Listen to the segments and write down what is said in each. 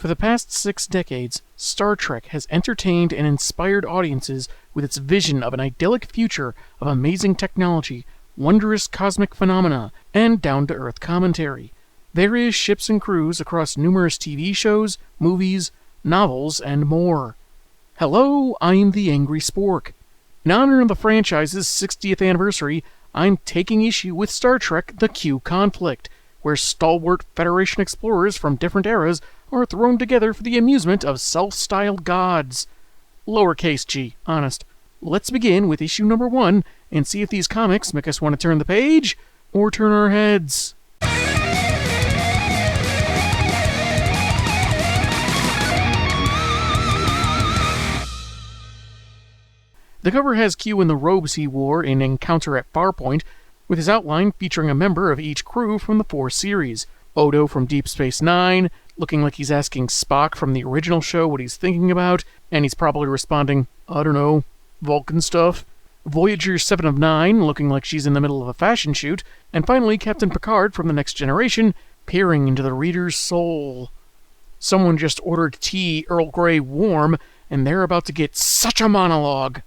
For the past 6 decades, Star Trek has entertained and inspired audiences with its vision of an idyllic future of amazing technology, wondrous cosmic phenomena, and down-to-earth commentary. Various ships and crews across numerous TV shows, movies, novels, and more. Hello, I'm the Angry Spork. In honor of the franchise's 60th anniversary, I'm taking issue with Star Trek: The Q Conflict, where stalwart Federation explorers from different eras are thrown together for the amusement of self-styled gods. Lowercase g, honest. Let's begin with issue number 1 and see if these comics make us want to turn the page or turn our heads. The cover has Q in the robes he wore in Encounter at Farpoint, with his outline featuring a member of each crew from the 4 series. Odo from Deep Space Nine, looking like he's asking Spock from the original show what he's thinking about, and he's probably responding, I don't know, Vulcan stuff. Voyager 7 of 9, looking like she's in the middle of a fashion shoot, and finally Captain Picard from The Next Generation, peering into the reader's soul. Someone just ordered tea Earl Grey warm, and they're about to get such a monologue.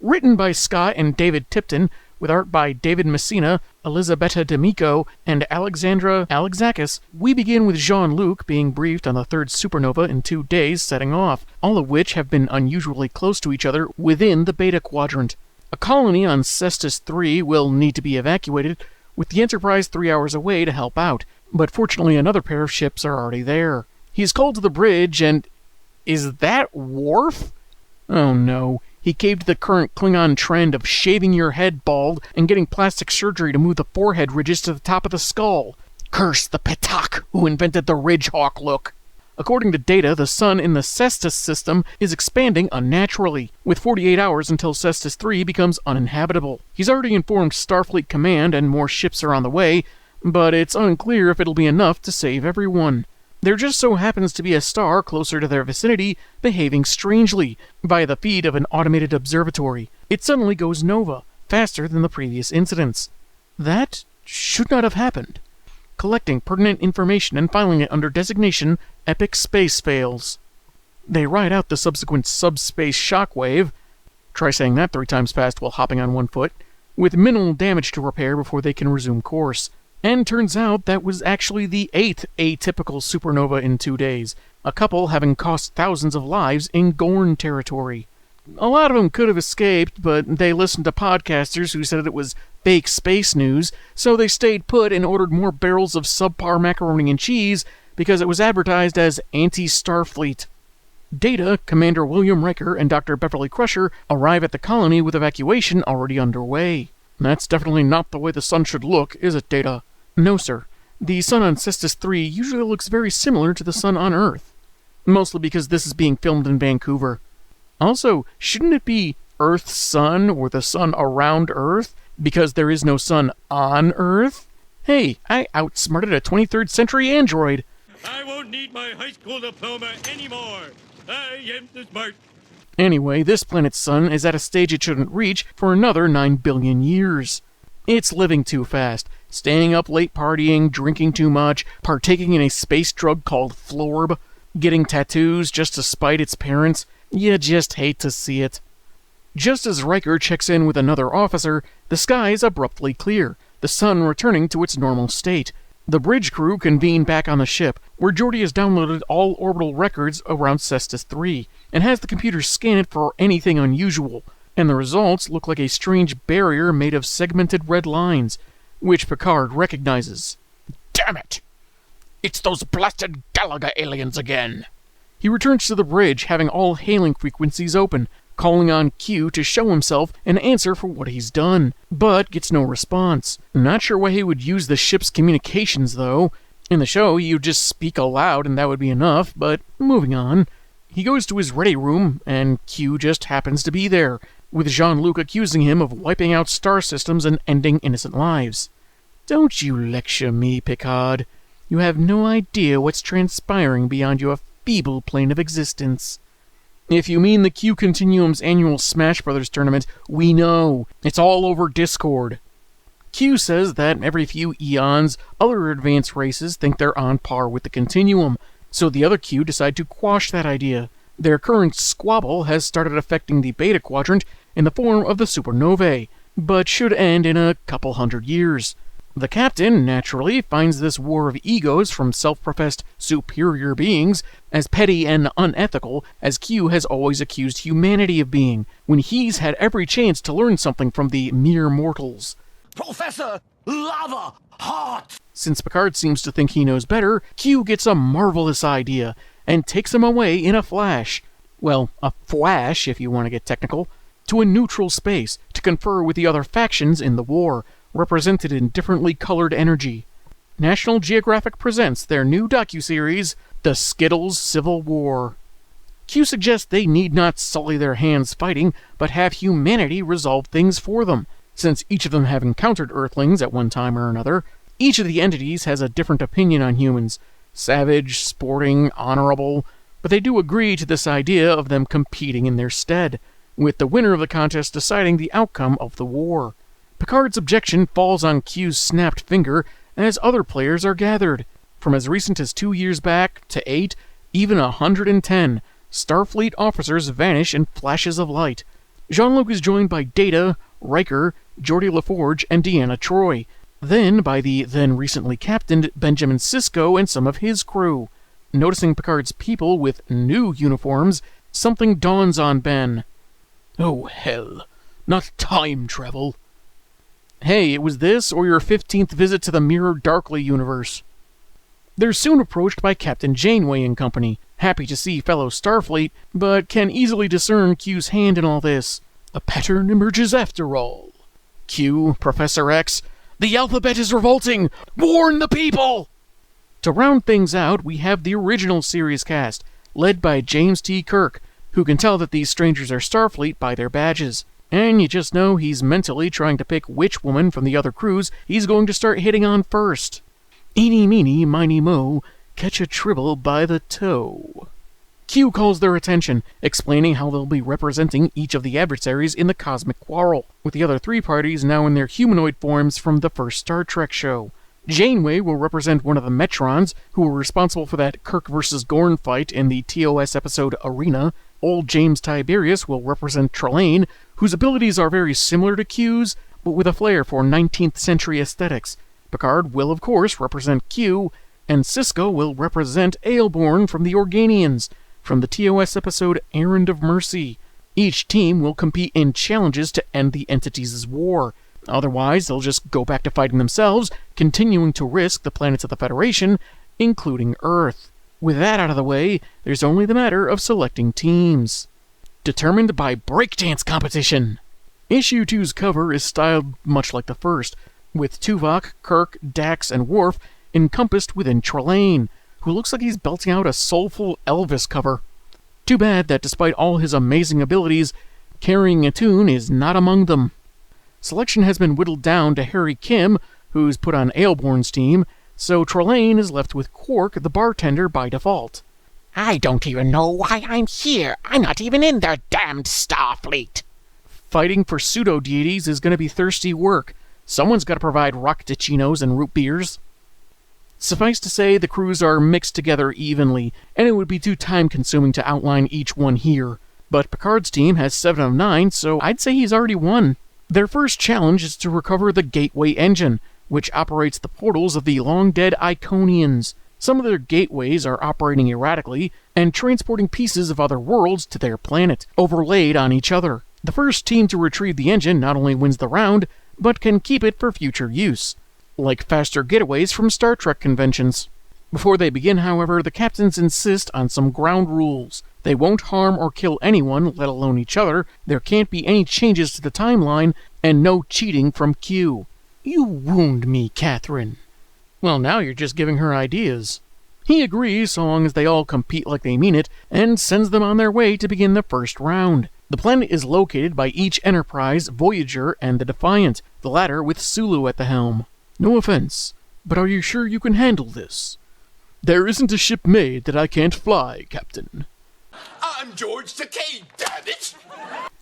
Written by Scott and David Tipton, with art by David Messina, Elisabetta D'Amico, and Alexandra Alexakis, we begin with Jean-Luc being briefed on the 3rd supernova in 2 days setting off, all of which have been unusually close to each other within the Beta Quadrant. A colony on Cestus 3 will need to be evacuated, with the Enterprise 3 hours away to help out, but fortunately another pair of ships are already there. He is called to the bridge and... Is that Worf? Oh no. He caved to the current Klingon trend of shaving your head bald and getting plastic surgery to move the forehead ridges to the top of the skull. Curse the Petak who invented the Ridgehawk look. According to data, the sun in the Cestus system is expanding unnaturally, with 48 hours until Cestus 3 becomes uninhabitable. He's already informed Starfleet Command and more ships are on the way, but it's unclear if it'll be enough to save everyone. There just so happens to be a star closer to their vicinity behaving strangely via the feed of an automated observatory. It suddenly goes nova, faster than the previous incidents. That should not have happened. Collecting pertinent information and filing it under designation Epic Space Fails. They ride out the subsequent subspace shockwave, try saying that 3 times fast while hopping on 1 foot, with minimal damage to repair before they can resume course. And turns out that was actually the 8th atypical supernova in 2 days, a couple having cost thousands of lives in Gorn territory. A lot of them could have escaped, but they listened to podcasters who said it was fake space news, so they stayed put and ordered more barrels of subpar macaroni and cheese because it was advertised as anti-Starfleet. Data, Commander William Riker, and Dr. Beverly Crusher arrive at the colony with evacuation already underway. That's definitely not the way the sun should look, is it, Data? No, sir. The sun on Cestus 3 usually looks very similar to the sun on Earth. Mostly because this is being filmed in Vancouver. Also, shouldn't it be Earth's sun or the sun around Earth? Because there is no sun on Earth? Hey, I outsmarted a 23rd century android. I won't need my high school diploma anymore. I am the smart. Anyway, this planet's sun is at a stage it shouldn't reach for another 9 billion years. It's living too fast, staying up late partying, drinking too much, partaking in a space drug called Florb, getting tattoos just to spite its parents. You just hate to see it. Just as Riker checks in with another officer, the skies abruptly clear, the sun returning to its normal state. The bridge crew convene back on the ship, where Geordi has downloaded all orbital records around Cestus 3, and has the computer scan it for anything unusual, and the results look like a strange barrier made of segmented red lines, which Picard recognizes. Damn it! It's those blasted Galaga aliens again! He returns to the bridge, having all hailing frequencies open, calling on Q to show himself and answer for what he's done, but gets no response. Not sure why he would use the ship's communications, though. In the show, you'd just speak aloud and that would be enough, but moving on. He goes to his ready room, and Q just happens to be there, with Jean-Luc accusing him of wiping out star systems and ending innocent lives. Don't you lecture me, Picard. You have no idea what's transpiring beyond your feeble plane of existence. If you mean the Q Continuum's annual Smash Brothers tournament, we know. It's all over Discord. Q says that every few eons, other advanced races think they're on par with the Continuum, so the other Q decide to quash that idea. Their current squabble has started affecting the Beta Quadrant in the form of the supernovae, but should end in a couple hundred years. The captain, naturally, finds this war of egos from self-professed superior beings as petty and unethical as Q has always accused humanity of being, when he's had every chance to learn something from the mere mortals. Professor Lava Heart! Since Picard seems to think he knows better, Q gets a marvelous idea and takes him away in a flash. Well, a flash, if you want to get technical, to a neutral space to confer with the other factions in the war, represented in differently colored energy. National Geographic presents their new docuseries, The Skittles Civil War. Q suggests they need not sully their hands fighting, but have humanity resolve things for them. Since each of them have encountered Earthlings at one time or another, each of the entities has a different opinion on humans. Savage, sporting, honorable, but they do agree to this idea of them competing in their stead, with the winner of the contest deciding the outcome of the war. Picard's objection falls on Q's snapped finger as other players are gathered. From as recent as 2 years back to 8, even 110, Starfleet officers vanish in flashes of light. Jean-Luc is joined by Data, Riker, Geordi LaForge, and Deanna Troi, then by the then recently captained Benjamin Sisko and some of his crew. Noticing Picard's people with new uniforms, something dawns on Ben. Oh, hell. Not time travel. Hey, it was this or your 15th visit to the Mirror Darkly universe. They're soon approached by Captain Janeway and company, happy to see fellow Starfleet, but can easily discern Q's hand in all this. A pattern emerges after all. Q, Professor X, the alphabet is revolting! Warn the people! To round things out, we have the original series cast, led by James T. Kirk, who can tell that these strangers are Starfleet by their badges. And you just know he's mentally trying to pick which woman from the other crews he's going to start hitting on first. Eeny, meeny, miny, mo, catch a tribble by the toe. Q calls their attention, explaining how they'll be representing each of the adversaries in the cosmic quarrel, with the other three parties now in their humanoid forms from the first Star Trek show. Janeway will represent one of the Metrons, who were responsible for that Kirk vs. Gorn fight in the TOS episode Arena. Old James Tiberius will represent Trelane, whose abilities are very similar to Q's, but with a flair for 19th century aesthetics. Picard will, of course, represent Q, and Sisko will represent Aelborn from the Organians, from the TOS episode Errand of Mercy. Each team will compete in challenges to end the entities' war. Otherwise, they'll just go back to fighting themselves, continuing to risk the planets of the Federation, including Earth. With that out of the way, there's only the matter of selecting teams. Determined by breakdance competition. Issue 2's cover is styled much like the first, with Tuvok, Kirk, Dax, and Worf encompassed within Trelane, who looks like he's belting out a soulful Elvis cover. Too bad that despite all his amazing abilities, carrying a tune is not among them. Selection has been whittled down to Harry Kim, who's put on Aelborn's team, so Trelane is left with Quark, the bartender, by default. I don't even know why I'm here. I'm not even in their damned Starfleet. Fighting for pseudo-deities is going to be thirsty work. Someone's got to provide rockdicinos and root beers. Suffice to say, the crews are mixed together evenly, and it would be too time-consuming to outline each one here. But Picard's team has 7 of 9, so I'd say he's already won. Their first challenge is to recover the Gateway engine, which operates the portals of the long-dead Iconians. Some of their gateways are operating erratically and transporting pieces of other worlds to their planet, overlaid on each other. The first team to retrieve the engine not only wins the round, but can keep it for future use, like faster getaways from Star Trek conventions. Before they begin, however, the captains insist on some ground rules. They won't harm or kill anyone, let alone each other, there can't be any changes to the timeline, and no cheating from Q. You wound me, Catherine. Well, now you're just giving her ideas. He agrees so long as they all compete like they mean it, and sends them on their way to begin the first round. The planet is located by each Enterprise, Voyager, and the Defiant, the latter with Sulu at the helm. No offense, but are you sure you can handle this? There isn't a ship made that I can't fly, Captain. I'm George Takei, damn it!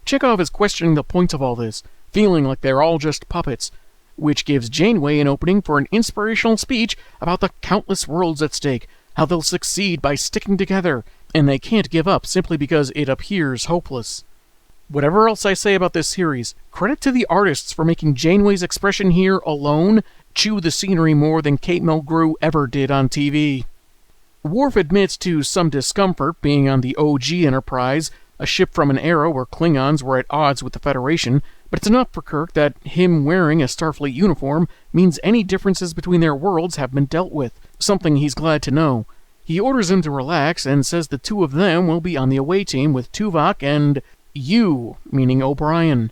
Chekhov is questioning the point of all this, feeling like they're all just puppets, which gives Janeway an opening for an inspirational speech about the countless worlds at stake, how they'll succeed by sticking together, and they can't give up simply because it appears hopeless. Whatever else I say about this series, credit to the artists for making Janeway's expression here alone chew the scenery more than Kate Mulgrew ever did on TV. Worf admits to some discomfort being on the OG Enterprise, a ship from an era where Klingons were at odds with the Federation, but it's enough for Kirk that him wearing a Starfleet uniform means any differences between their worlds have been dealt with, something he's glad to know. He orders him to relax and says the two of them will be on the away team with Tuvok and you, meaning O'Brien.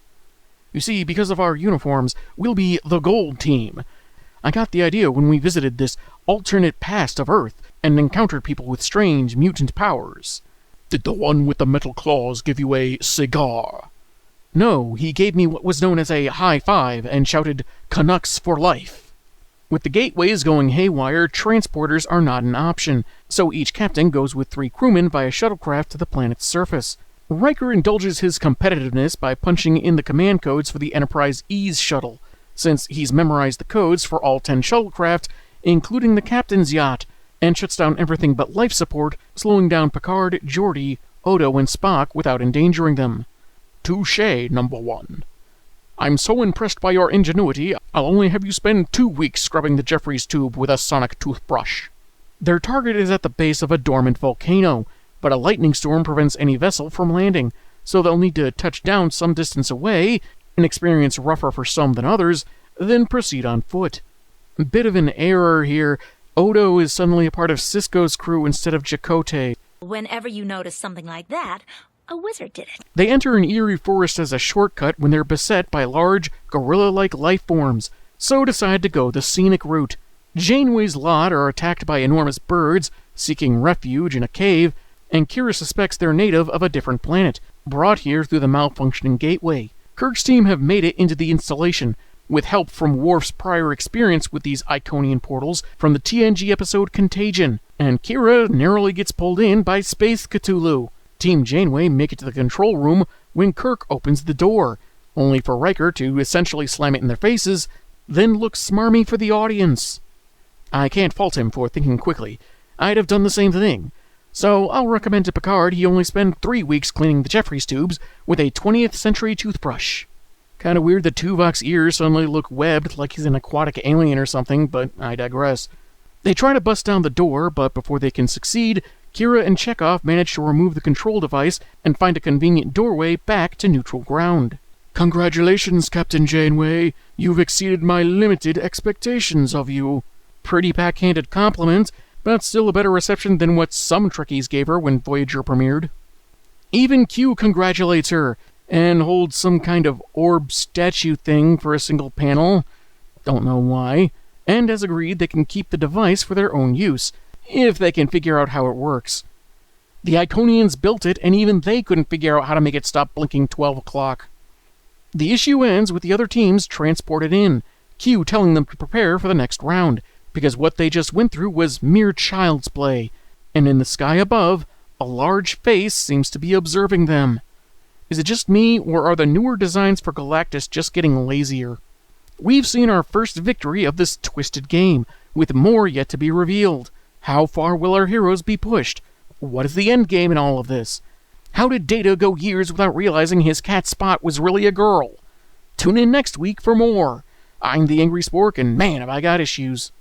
You see, because of our uniforms, we'll be the Gold Team. I got the idea when we visited this alternate past of Earth and encountered people with strange mutant powers. Did the one with the metal claws give you a cigar? No, he gave me what was known as a high five and shouted, "Canucks for life." With the gateways going haywire, transporters are not an option, so each captain goes with 3 crewmen via shuttlecraft to the planet's surface. Riker indulges his competitiveness by punching in the command codes for the Enterprise Ease shuttle, since he's memorized the codes for all 10 shuttlecraft, including the captain's yacht, and shuts down everything but life support, slowing down Picard, Geordi, Odo, and Spock without endangering them. Touché, number 1. I'm so impressed by your ingenuity, I'll only have you spend 2 weeks scrubbing the Jeffries tube with a sonic toothbrush. Their target is at the base of a dormant volcano, but a lightning storm prevents any vessel from landing, so they'll need to touch down some distance away, an experience rougher for some than others, then proceed on foot. Bit of an error here. Odo is suddenly a part of Sisko's crew instead of Chakotay. Whenever you notice something like that, a wizard did it. They enter an eerie forest as a shortcut when they're beset by large, gorilla-like life forms, so decide to go the scenic route. Janeway's lot are attacked by enormous birds, seeking refuge in a cave, and Kira suspects they're native of a different planet, brought here through the malfunctioning gateway. Kirk's team have made it into the installation, with help from Worf's prior experience with these Iconian portals from the TNG episode Contagion, and Kira narrowly gets pulled in by Space Cthulhu. Team Janeway make it to the control room when Kirk opens the door, only for Riker to essentially slam it in their faces, then look smarmy for the audience. I can't fault him for thinking quickly. I'd have done the same thing. So I'll recommend to Picard he only spend 3 weeks cleaning the Jeffries tubes with a 20th century toothbrush. Kinda weird that Tuvok's ears suddenly look webbed like he's an aquatic alien or something, but I digress. They try to bust down the door, but before they can succeed, Kira and Chekhov manage to remove the control device and find a convenient doorway back to neutral ground. Congratulations, Captain Janeway. You've exceeded my limited expectations of you. Pretty backhanded compliment, but still a better reception than what some Trekkies gave her when Voyager premiered. Even Q congratulates her, and holds some kind of orb statue thing for a single panel. Don't know why. And as agreed, they can keep the device for their own use, if they can figure out how it works. The Iconians built it, and even they couldn't figure out how to make it stop blinking 12 o'clock. The issue ends with the other teams transported in, Q telling them to prepare for the next round, because what they just went through was mere child's play, and in the sky above, a large face seems to be observing them. Is it just me, or are the newer designs for Galactus just getting lazier? We've seen our first victory of this twisted game, with more yet to be revealed. How far will our heroes be pushed? What is the end game in all of this? How did Data go years without realizing his cat Spot was really a girl? Tune in next week for more. I'm the Angry Spork, and man, have I got issues.